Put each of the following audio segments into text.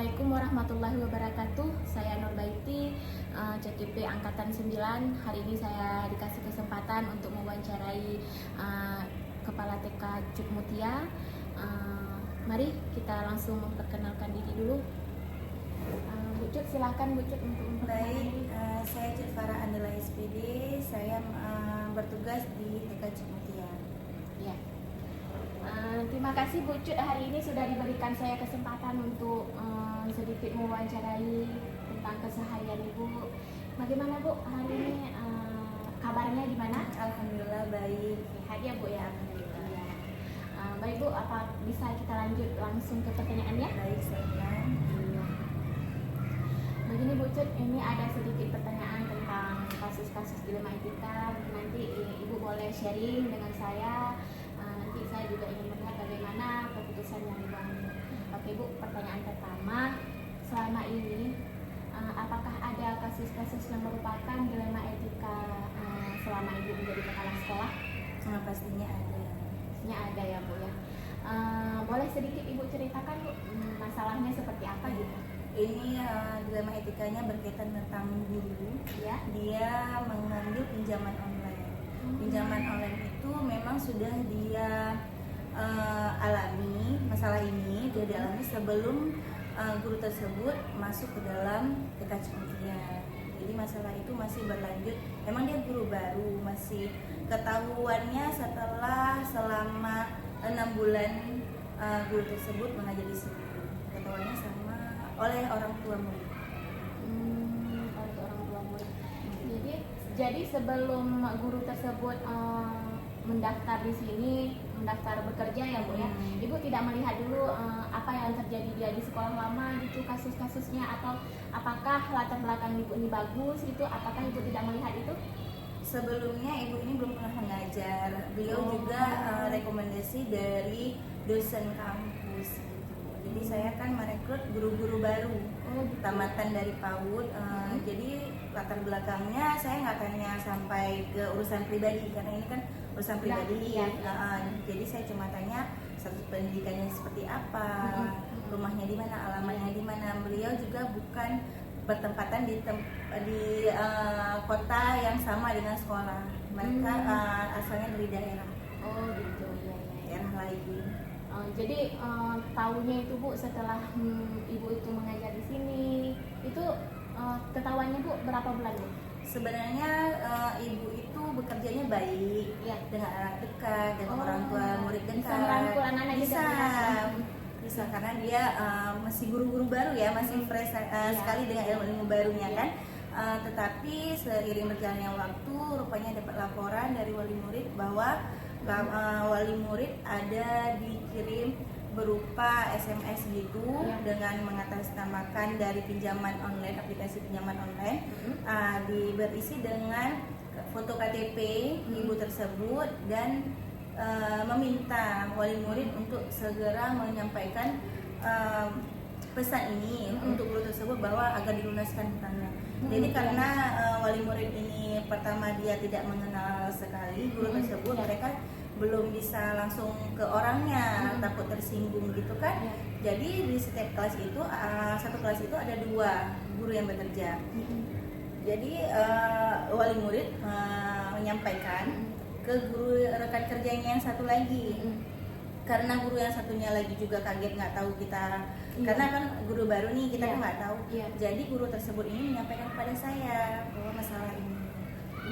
Assalamualaikum warahmatullahi wabarakatuh. Saya Nurbaiti, CTP Angkatan 9. Hari ini saya dikasih kesempatan untuk mewawancarai Kepala TK Cuk Mutia. Mari kita langsung memperkenalkan diri dulu. Bu Cuk, silahkan Bu Cuk untuk Baik, saya Cuk Farah Andela SPD. Saya bertugas di TK Cuk Mutia. Ya. Terima kasih Bu Cuk, hari ini sudah diberikan saya kesempatan untuk sedikit mewawancarai tentang keseharian Ibu. Bagaimana Bu hari ini, kabarnya gimana? Alhamdulillah baik. Sehat ya Bu ya? Alhamdulillah. Ya. Baik Bu, apa bisa kita lanjut langsung ke pertanyaannya? Baik, saya. Begini Bu Cuk, ini ada sedikit pertanyaan tentang kasus-kasus dilema etika. Nanti Ibu boleh sharing dengan saya. Nanti saya juga ingin melihat bagaimana keputusan yang Ibu ambil. Oke Bu, pertanyaan pertama, selama ini apakah ada kasus-kasus yang merupakan dilema etika selama Ibu menjadi kepala sekolah? Pastinya ada. Pastinya ada ya Bu ya. Boleh sedikit Ibu ceritakan Bu, masalahnya seperti apa gitu? Ini dilema etikanya berkaitan tentang guru. Ya. Dia mengambil pinjaman online. Pinjaman online itu memang sudah dia alami masalah ini. Dia dialami sebelum guru tersebut masuk ke dalam TK Cuk Mutia. Jadi masalah itu masih berlanjut. Memang dia guru baru, masih ketahuannya setelah selama 6 bulan guru tersebut mengajar di situ. Ketahuannya sama oleh orang tua murid. Oleh orang tua murid. Jadi sebelum guru tersebut mendaftar di sini, mendaftar bekerja ya Bu ya, Ibu tidak melihat dulu apa yang terjadi dia di sekolah lama gitu, kasus-kasusnya, atau apakah latar belakang Ibu ini bagus gitu, apakah Ibu tidak melihat itu? Sebelumnya ibu ini belum pernah mengajar. Beliau juga rekomendasi dari dosen kampus gitu. Jadi saya kan merekrut guru-guru baru, tamatan dari PAUD. Jadi latar belakangnya saya nggak tanya sampai ke urusan pribadi, karena ini kan urusan pribadi. Jadi saya cuma tanya status pendidikannya seperti apa, rumahnya di mana, alamatnya di mana. Beliau juga bukan bertempatan di kota yang sama dengan sekolah. Mereka asalnya dari daerah. Oh gitu ya. Daerah lain. Jadi tahunya itu Bu setelah Ibu itu mengajar di sini, itu ketahuannya Bu berapa bulan Bu? Sebenarnya ibu itu bekerjanya baik, Ya. dengan anak dekat, dengan orang tua murid dekat. Bisa merangkul anak-anak Bisa. juga. Bisa karena dia masih guru-guru baru ya, masih fresh sekali dengan ilmu-ilmu barunya kan. Tetapi seiring berjalannya waktu, rupanya dapat laporan dari wali murid bahwa wali murid ada dikirim berupa SMS gitu dengan mengatasnamakan dari pinjaman online, aplikasi pinjaman online, berisi dengan foto KTP ibu tersebut dan meminta wali murid untuk segera menyampaikan pesan ini untuk guru tersebut bahwa agar dilunaskan hutangnya. Jadi karena wali murid ini pertama dia tidak mengenal sekali guru tersebut, mereka belum bisa langsung ke orangnya, takut tersinggung gitu kan. Jadi di setiap kelas itu, satu kelas itu ada 2 guru yang bekerja. Jadi wali murid menyampaikan ke guru rekan kerjanya yang satu lagi. Karena guru yang satunya lagi juga kaget, nggak tahu kita, karena kan guru baru nih, kita kan nggak tahu. Jadi guru tersebut ini menyampaikan kepada saya bahwa masalah ini,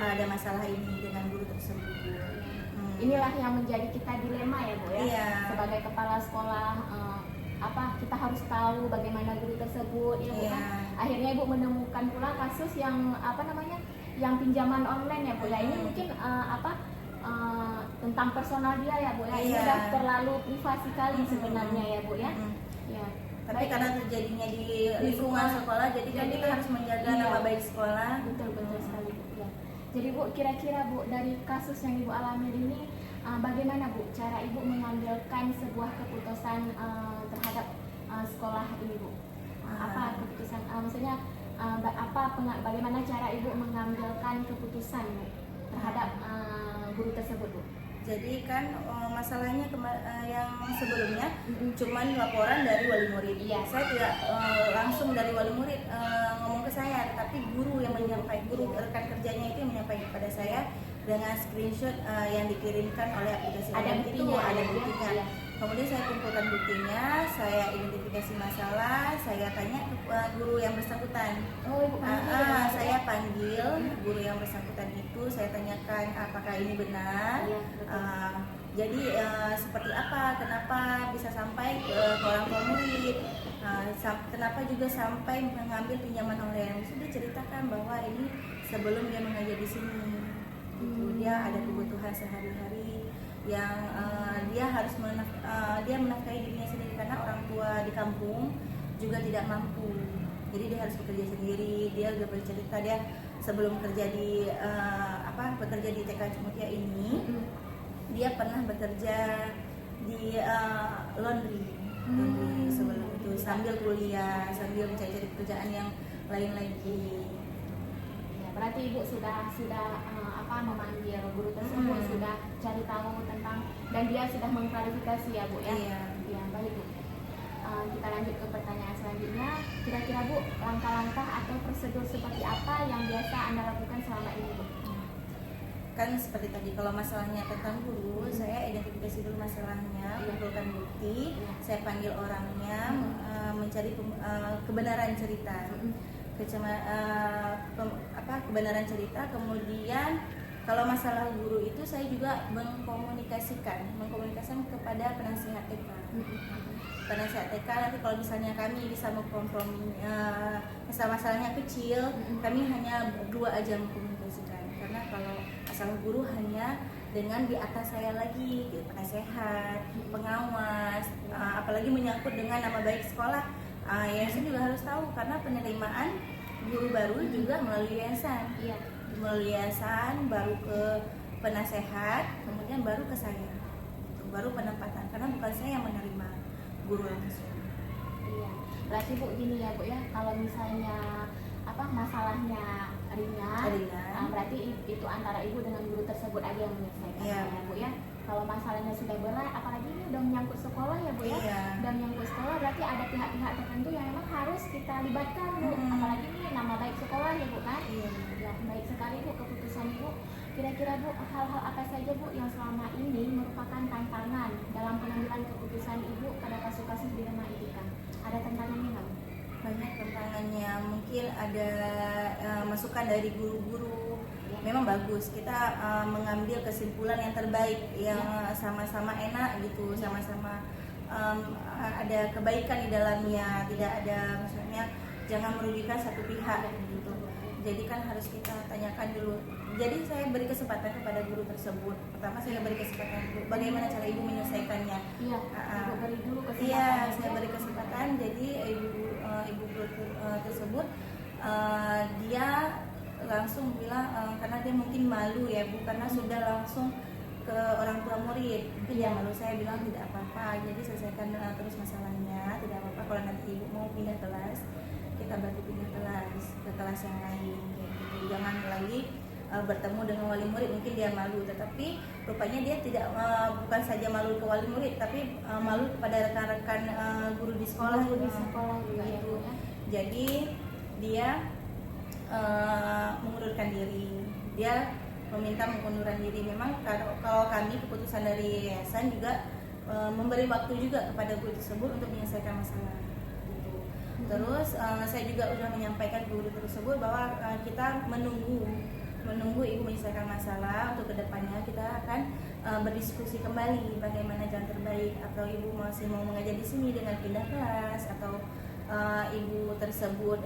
ada masalah ini dengan guru tersebut. Inilah yang menjadi kita dilema ya Bu ya. Sebagai kepala sekolah, kita harus tahu bagaimana guru tersebut ya Bu kan. Akhirnya Ibu menemukan pula kasus yang yang pinjaman online ya Bu ya. Ini mungkin tentang personal dia ya Bu ya. Ini sudah terlalu privasi sekali sebenarnya ya Bu ya. Tapi karena terjadinya di lingkungan sekolah, jadi kan kita harus menjaga nama baik sekolah. Betul sekali Bu ya. Jadi Bu, kira-kira Bu, dari kasus yang Ibu alami ini, bagaimana Bu cara Ibu mengambilkan sebuah keputusan terhadap sekolah ini Bu? Apa keputusan, maksudnya bagaimana cara Ibu mengambilkan keputusan Bu terhadap guru tersebut Bu? Jadi kan masalahnya yang sebelumnya cuman laporan dari wali murid. Iya. Saya tidak langsung dari wali murid ngomong ke saya, tapi guru yang menyampaikan, guru rekan kerjanya itu yang menyampaikan kepada saya dengan screenshot yang dikirimkan oleh aplikasi Ada online itu buktinya, ada ya? buktinya. Iya. Kemudian saya kumpulkan buktinya, saya identifikasi masalah, saya tanya ke guru yang bersangkutan. Oh, Ibu panggil ya? Saya panggil guru yang bersangkutan itu, saya tanyakan apakah ini benar. Iya, betul. Jadi seperti apa, kenapa bisa sampai ke orang tua murid, kenapa juga sampai mengambil pinjaman online. Sudah ceritakan bahwa ini sebelum dia mengajar di sini, gitu. Dia ada kebutuhan sehari-hari yang dia harus dia menafkahi dirinya sendiri karena orang tua di kampung juga tidak mampu. Jadi dia harus bekerja sendiri. Dia juga bercerita dia sebelum kerja di bekerja di TK Cimutia ini, dia pernah bekerja di laundry sebelum itu, sambil kuliah, sambil mencari pekerjaan yang lain lagi. Ya, berarti Ibu sudah memanggil guru tersebut, sudah cari tahu tentang, dan dia sudah mengklarifikasi ya Bu ya. Iya. Ya, baik Bu. Kita lanjut ke pertanyaan selanjutnya. Kira-kira Bu, langkah-langkah atau prosedur seperti apa yang biasa Anda lakukan selama ini Bu? Kan seperti tadi, kalau masalahnya tentang guru, saya identifikasi dulu masalahnya, kumpulkan bukti, saya panggil orangnya, mencari kebenaran cerita, kebenaran cerita. Kemudian kalau masalah guru itu saya juga mengkomunikasikan kepada penasihat TK. Penasihat TK nanti kalau misalnya kami bisa mengkompromi masalahnya kecil, kami hanya berdua aja mengkomunikasikan. Karena kalau masalah guru hanya dengan di atas saya lagi, gitu, penasehat, pengawas, apalagi menyangkut dengan nama baik sekolah. Yayasan juga harus tahu karena penerimaan guru baru juga melalui yayasan. Iya. Melalui yayasan baru ke penasehat, kemudian baru ke saya, baru penempatan, karena bukan saya yang menerima guru langsung. Iya, berarti Bu gini ya Bu ya, kalau misalnya masalahnya ringan. Berarti itu antara Ibu dengan guru tersebut aja yang menyelesaikan ya Bu ya. Kalau masalahnya sudah berat, apalagi ini udah menyangkut sekolah ya Bu ya, udah menyangkut sekolah, berarti ada pihak-pihak tertentu yang memang harus kita libatkan Bu. Apalagi ini nama baik sekolah ya Bu kan. Ya, baik sekali Bu keputusan Ibu. Kira-kira Bu, hal-hal apa saja Bu yang selama ini merupakan tantangan dalam pengambilan keputusan Ibu pada kasus-kasus di rumah Itika? Ada tantangannya nggak Bu? Banyak tantangannya, mungkin ada masukan dari guru-guru. Memang bagus kita mengambil kesimpulan yang terbaik, yang sama-sama enak gitu, sama-sama ada kebaikan di dalamnya, tidak ada misalnya jangan merugikan satu pihak gitu. Jadi kan harus kita tanyakan dulu. Jadi saya beri kesempatan kepada guru tersebut. Pertama saya beri kesempatan dulu, bagaimana cara ibu menyelesaikannya. Iya. Ibu beri dulu kesempatan. Iya, saya beri kesempatan. Jadi ibu guru tersebut dia langsung bilang karena dia mungkin malu ya Bu, karena sudah langsung ke orang tua murid. Dia malu. Saya bilang tidak apa-apa. Jadi selesaikan terus masalahnya, tidak apa-apa. Kalau nanti ibu mau pindah kelas, kita bantu pindah kelas ke kelas yang lain. Gitu. Jangan lagi bertemu dengan wali murid, mungkin dia malu, tetapi rupanya dia tidak bukan saja malu ke wali murid, tapi malu kepada rekan-rekan guru di sekolah. Juga gitu. Jadi dia mengundurkan diri. Dia meminta mengunduran diri. Memang kalau kami keputusan dari yayasan juga memberi waktu juga kepada guru tersebut untuk menyelesaikan masalah. Gitu. Terus saya juga sudah menyampaikan ke guru tersebut bahwa kita menunggu ibu menyelesaikan masalah. Untuk kedepannya kita akan berdiskusi kembali bagaimana jalan terbaik, atau ibu masih mau mengajar di sini dengan pindah kelas, atau ibu tersebut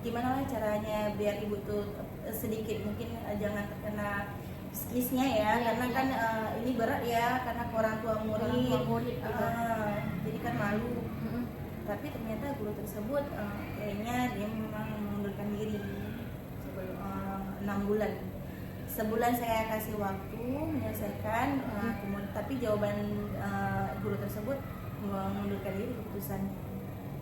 gimana lah caranya biar ibu tuh sedikit mungkin jangan terkena skisnya ya, karena kan ini berat ya, karena ke orang tua murid jadi kan malu. Tapi ternyata guru tersebut kayaknya dia memang mengundurkan diri sebelum 6 bulan. Sebulan saya kasih waktu menyelesaikan, kemudian tapi jawaban guru tersebut mengundurkan diri keputusannya.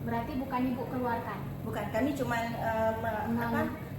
Berarti bukan ibu keluarkan? Bukan, kami cuma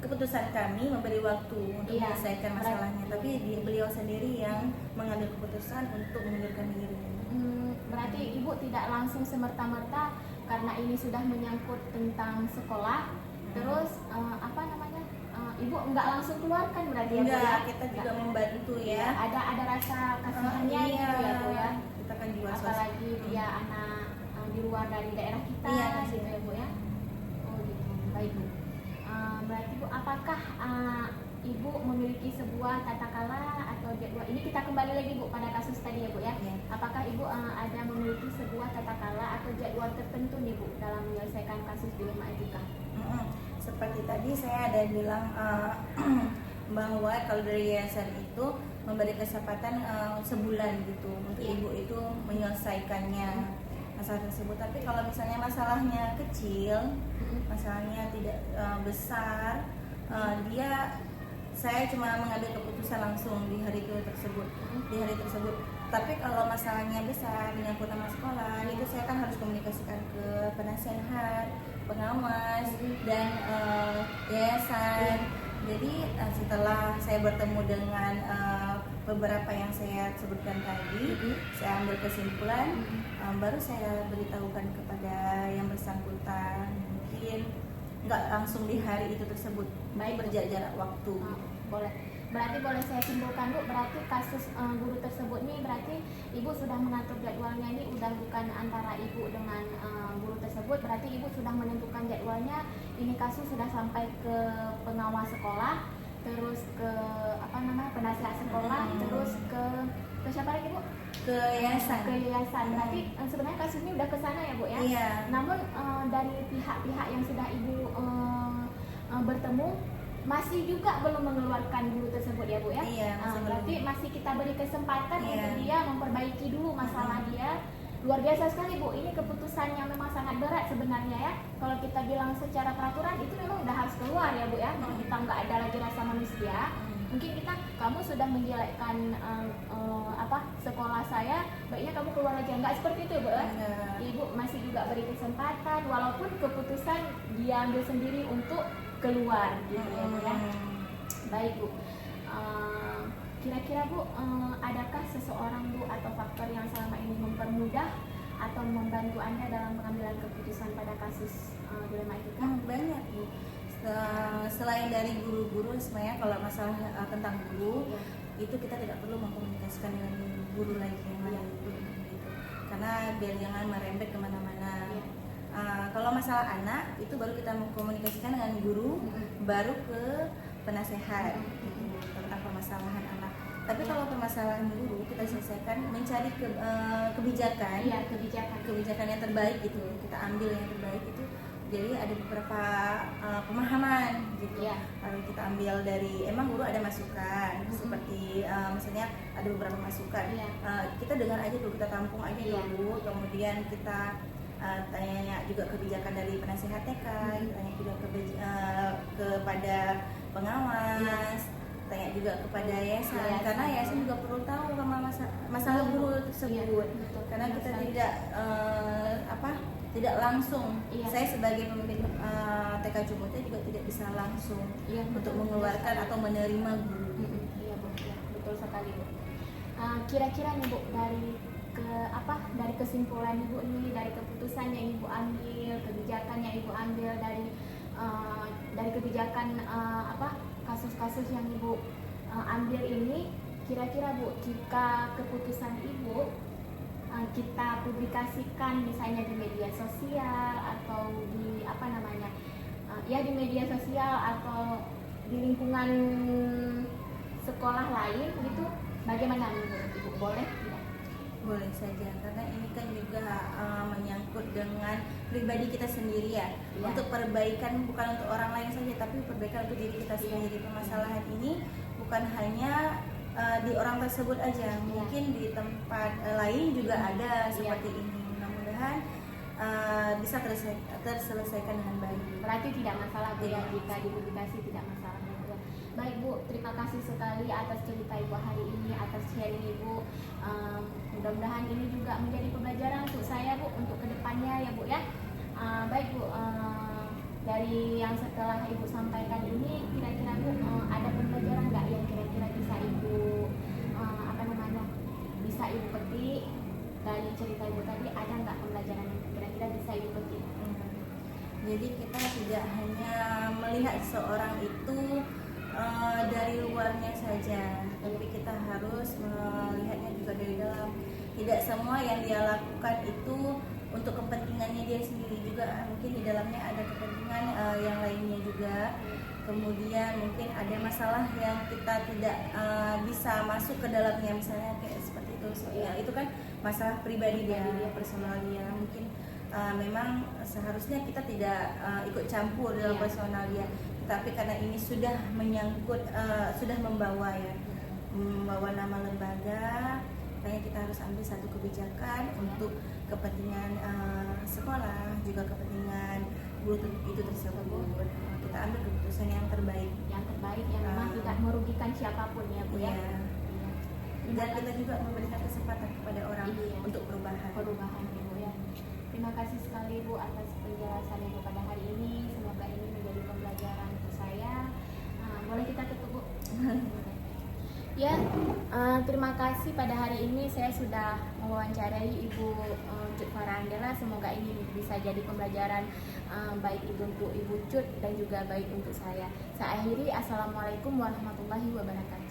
keputusan kami memberi waktu untuk Iya, menyelesaikan masalahnya, tapi beliau sendiri yang mengambil keputusan untuk mengundurkan diri. Berarti ibu tidak langsung semerta-merta karena ini sudah menyangkut tentang sekolah, terus apa namanya, ibu enggak langsung keluarkan berarti ya Bu, Enggak, ya? kita juga Enggak. membantu ya. Ada rasa kasihannya Iya, gitu ya Bu ya. kita kan juga Apalagi dia anak di luar dari daerah kita, Iya, gitu ya Bu ya. Oh gitu, baik Bu. Berarti Bu, apakah ibu memiliki sebuah tata kala atau jadwal? Ini kita kembali lagi Bu pada kasus tadi ya Bu ya. Iya. Apakah ibu ada memiliki sebuah tata kala atau jadwal tertentu nih Bu dalam menyelesaikan kasus dilema etika? Seperti tadi saya ada bilang bahwa kalau dari yayasan itu memberi kesempatan sebulan gitu untuk Iya. ibu itu menyelesaikannya masalah tersebut. Tapi kalau misalnya masalahnya kecil, masalahnya tidak besar, saya cuma mengambil keputusan langsung di hari itu tersebut, Tapi kalau masalahnya besar menyangkut nama sekolah, itu saya kan harus komunikasikan ke penasehat, pengawas, dan yayasan. Jadi setelah saya bertemu dengan beberapa yang saya sebutkan tadi, saya ambil kesimpulan, baru saya beritahukan kepada yang bersangkutan. Mungkin nggak langsung di hari itu tersebut, Baik. berjarak waktu. Boleh. Berarti boleh saya simpulkan Bu, berarti kasus guru tersebut nih berarti ibu sudah mengatur jadwalnya, ini udah bukan antara ibu dengan guru tersebut, berarti ibu sudah menentukan jadwalnya. Ini kasus sudah sampai ke pengawas sekolah, terus ke penasihat sekolah, terus ke siapa lagi Bu? Ke yayasan. Ke yayasan. Berarti sebenarnya kasus ini udah ke sana ya Bu ya. Iya. Namun dari pihak-pihak yang sudah ibu bertemu masih juga belum mengeluarkan guru tersebut ya Bu ya. Iya, Berarti masih kita beri kesempatan Iya. untuk dia memperbaiki dulu masalah dia. Luar biasa sekali Bu, ini keputusan yang memang sangat berat sebenarnya ya. Kalau kita bilang secara peraturan itu memang udah harus keluar ya Bu ya. Kalau kita nggak ada lagi rasa manusia, mungkin kamu sudah menjelekkan sekolah saya, baiknya kamu keluar aja. Nggak seperti itu Bu ya. Ibu masih juga beri kesempatan walaupun keputusan dia ambil sendiri untuk keluar gitu ya Bu ya. Baik Bu, kira-kira Bu, adakah seseorang Bu atau faktor yang selama ini mempermudah atau membantu Anda dalam pengambilan keputusan pada kasus dilema etika? Banyak Bu. Selain dari guru-guru, sebenarnya kalau masalah tentang guru, itu kita tidak perlu mengkomunikasikan dengan guru lagi yang lain gitu. Karena biar jangan merembet kemana-mana. Kalau masalah anak itu baru kita mengkomunikasikan dengan guru, baru ke penasehat gitu, tentang permasalahan anak. Tapi kalau permasalahan guru kita selesaikan mencari kebijakan, kebijakan yang terbaik gitu, kita ambil yang terbaik itu. Jadi ada beberapa pemahaman gitu. Lalu kita ambil dari emang guru ada masukan seperti misalnya ada beberapa masukan. Kita dengar aja dulu, kita tampung aja dulu, kemudian kita tanya juga kebijakan dari penasehat TK, tanya juga kepada pengawas, tanya juga kepada yayasan, karena yayasan juga perlu tahu sama masalah guru tersebut. Karena kita tidak langsung, saya sebagai pemimpin TK Cumuta juga tidak bisa langsung untuk mengeluarkan atau menerima guru. Iya Bu, betul sekali Bu. Kira-kira nih Bu, dari kesimpulan Ibu nih, dari keputusan yang Ibu ambil, kebijakan yang Ibu ambil dari kebijakan kasus-kasus yang Ibu ambil ini, kira-kira Bu, jika keputusan Ibu kita publikasikan misalnya di media sosial atau di di media sosial atau di lingkungan sekolah lain gitu, bagaimana menurut Ibu? Boleh tidak? Boleh saja, karena ini kan juga menyangkut dengan pribadi kita sendiri ya. Untuk perbaikan bukan untuk orang lain saja, tapi perbaikan untuk diri kita sendiri. Permasalahan ini bukan hanya di orang tersebut aja, mungkin di tempat lain juga ada seperti ini. Mudah-mudahan bisa terselesaikan dengan baik. Berarti tidak masalah Bu ya, jika dipublikasi tidak masalah ya. Baik Bu, terima kasih sekali atas cerita Ibu hari ini, atas sharing Ibu. Mudah-mudahan ini juga menjadi pembelajaran untuk saya Bu, untuk kedepannya ya Bu ya. Baik Bu, dari yang setelah Ibu sampaikan ini, kira-kira Bu ada pembelajaran nggak yang kira-kira bisa Ibu bisa Ibu petik dari cerita Ibu tadi? Ada nggak pembelajaran yang kira-kira bisa Ibu petik? Jadi kita tidak hanya melihat seorang itu dari luarnya saja, tapi kita harus melihatnya juga dari dalam. Tidak semua yang dia lakukan itu untuk kepentingannya dia sendiri, juga mungkin di dalamnya ada kepentingan yang lainnya juga. Kemudian mungkin ada masalah yang kita tidak bisa masuk ke dalamnya, misalnya kayak seperti itu. Ya, itu kan masalah pribadi dia, personal dia. Mungkin memang seharusnya kita tidak ikut campur dalam personal dia, tapi karena ini sudah menyangkut, sudah membawa nama lembaga, makanya kita harus ambil satu kebijakan untuk kepentingan sekolah, juga kepentingan guru itu tersebut. Kita ambil keputusan yang terbaik yang memang tidak merugikan siapapun ya Bu ya. Dan kita juga memberikan kesempatan kepada orang untuk perubahan Ibu ya. Terima kasih sekali Bu atas penjelasan Ibu pada hari ini. Semoga ini menjadi pembelajaran untuk saya. Boleh kita tutup Bu? Ya, terima kasih pada hari ini saya sudah mewawancarai Ibu Cut Farandela. Semoga ini bisa jadi pembelajaran baik itu untuk Ibu Cut dan juga baik untuk saya. Saya akhiri, Assalamualaikum warahmatullahi wabarakatuh.